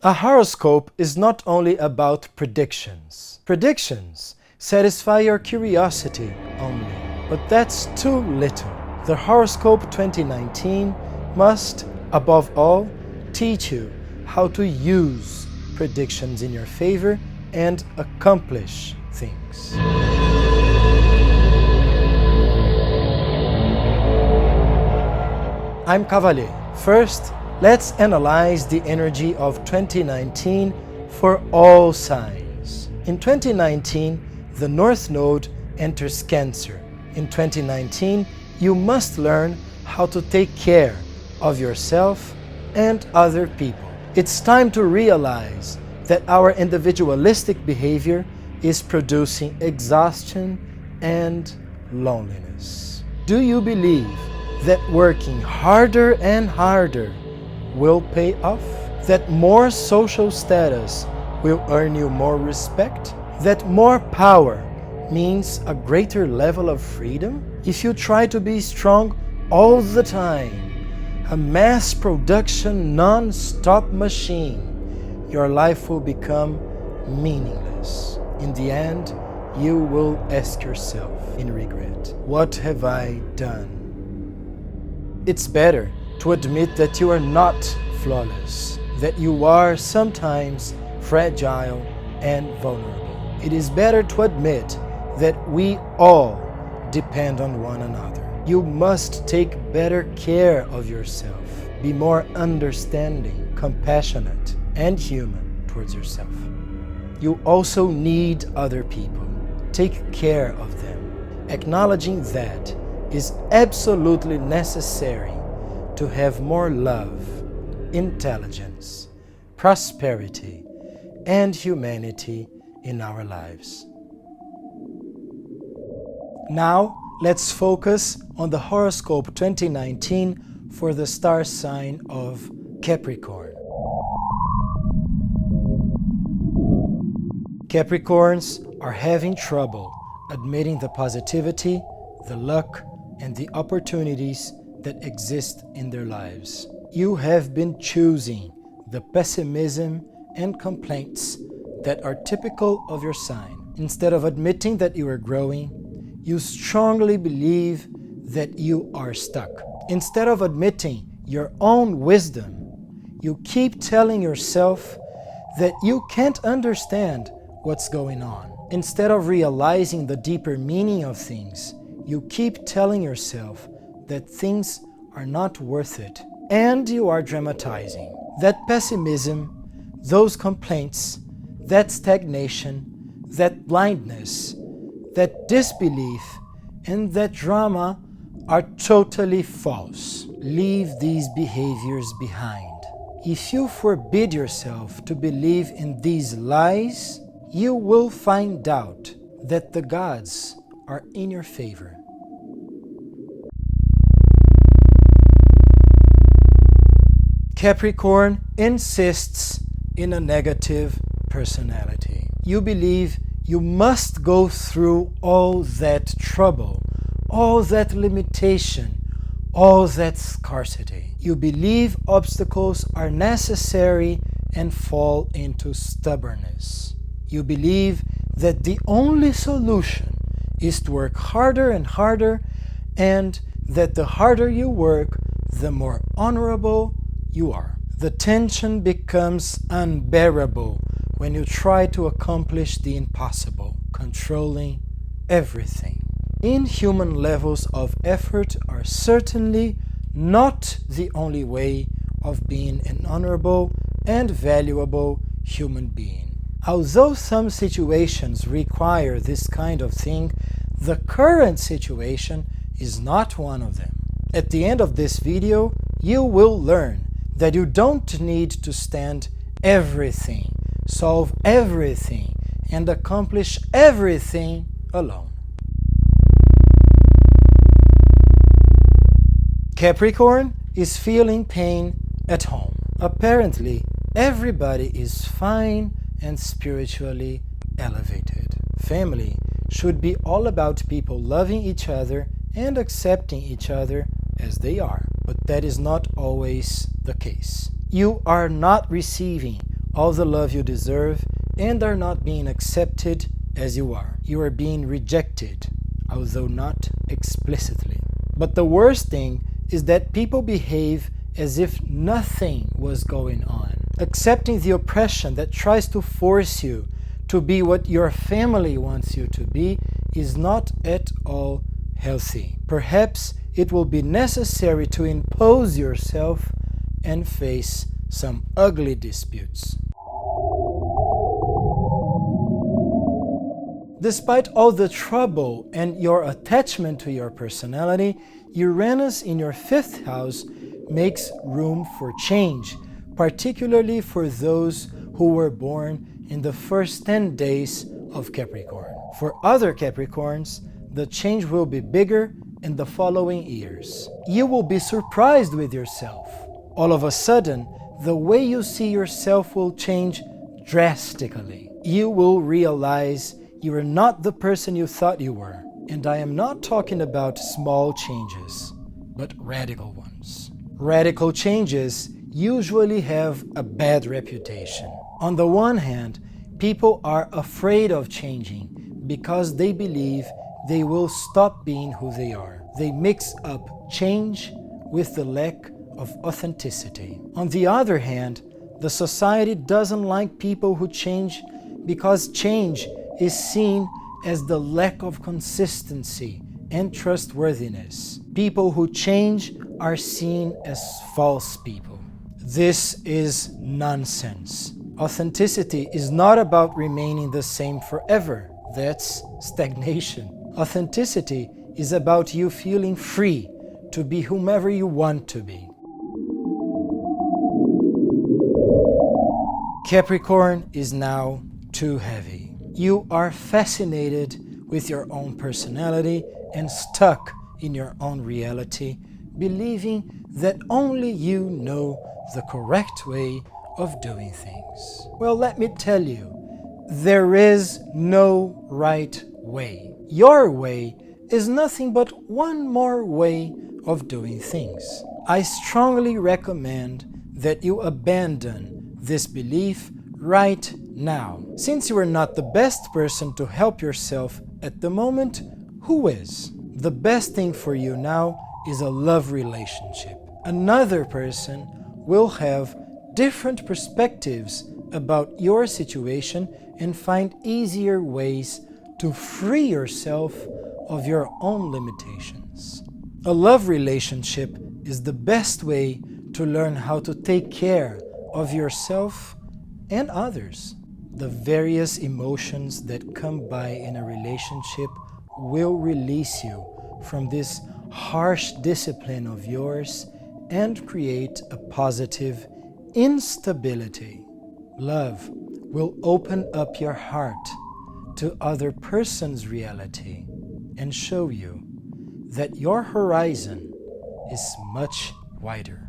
A horoscope is not only about predictions. Predictions satisfy your curiosity only, but that's too little. The Horoscope 2019 must, above all, teach you how to use predictions in your favor and accomplish things. I'm Cavalher. First, let's analyze the energy of 2019 for all signs. In 2019, the North Node enters Cancer. In 2019, you must learn how to take care of yourself and other people. It's time to realize that our individualistic behavior is producing exhaustion and loneliness. Do you believe that working harder and harder will pay off? That more social status will earn you more respect? That more power means a greater level of freedom? If you try to be strong all the time, a mass production non-stop machine, your life will become meaningless. In the end, you will ask yourself in regret, what have I done? It's better to admit that you are not flawless, that you are sometimes fragile and vulnerable. It is better to admit that we all depend on one another. You must take better care of yourself. Be more understanding, compassionate, and human towards yourself. You also need other people. Take care of them. Acknowledging that is absolutely necessary to have more love, intelligence, prosperity, and humanity in our lives. Now, let's focus on the Horoscope 2019 for the star sign of Capricorn. Capricorns are having trouble admitting the positivity, the luck, and the opportunities that exist in their lives. You have been choosing the pessimism and complaints that are typical of your sign. Instead of admitting that you are growing, you strongly believe that you are stuck. Instead of admitting your own wisdom, you keep telling yourself that you can't understand what's going on. Instead of realizing the deeper meaning of things, you keep telling yourself that things are not worth it, and you are dramatizing. That pessimism, those complaints, that stagnation, that blindness, that disbelief, and that drama are totally false. Leave these behaviors behind. If you forbid yourself to believe in these lies, you will find out that the gods are in your favor. Capricorn insists in a negative personality. You believe you must go through all that trouble, all that limitation, all that scarcity. You believe obstacles are necessary and fall into stubbornness. You believe that the only solution is to work harder and harder, and that the harder you work, the more honorable you are. The tension becomes unbearable when you try to accomplish the impossible, controlling everything. Inhuman levels of effort are certainly not the only way of being an honorable and valuable human being. Although some situations require this kind of thing, the current situation is not one of them. At the end of this video, you will learn that you don't need to stand everything, solve everything, and accomplish everything alone. Capricorn is feeling pain at home. Apparently, everybody is fine and spiritually elevated. Family should be all about people loving each other and accepting each other as they are, but that is not always the case. You are not receiving all the love you deserve and are not being accepted as you are. You are being rejected, although not explicitly. But the worst thing is that people behave as if nothing was going on. Accepting the oppression that tries to force you to be what your family wants you to be is not at all healthy. Perhaps it will be necessary to impose yourself and face some ugly disputes. Despite all the trouble and your attachment to your personality, Uranus in your 5th house makes room for change, particularly for those who were born in the first 10 days of Capricorn. For other Capricorns, the change will be bigger in the following years. You will be surprised with yourself. All of a sudden, the way you see yourself will change drastically. You will realize you are not the person you thought you were. And I am not talking about small changes, but radical ones. Radical changes usually have a bad reputation. On the one hand, people are afraid of changing because they believe they will stop being who they are. They mix up change with the lack of authenticity. On the other hand, the society doesn't like people who change because change is seen as the lack of consistency and trustworthiness. People who change are seen as false people. This is nonsense. Authenticity is not about remaining the same forever. That's stagnation. Authenticity is about you feeling free to be whomever you want to be. Capricorn is now too heavy. You are fascinated with your own personality and stuck in your own reality, believing that only you know the correct way of doing things. Well, let me tell you, there is no right way. Your way is nothing but one more way of doing things. I strongly recommend that you abandon this belief right now. Since you are not the best person to help yourself at the moment, who is? The best thing for you now is a love relationship. Another person will have different perspectives about your situation and find easier ways to free yourself of your own limitations. A love relationship is the best way to learn how to take care of yourself and others. The various emotions that come by in a relationship will release you from this harsh discipline of yours and create a positive instability. Love will open up your heart to other person's reality and show you that your horizon is much wider.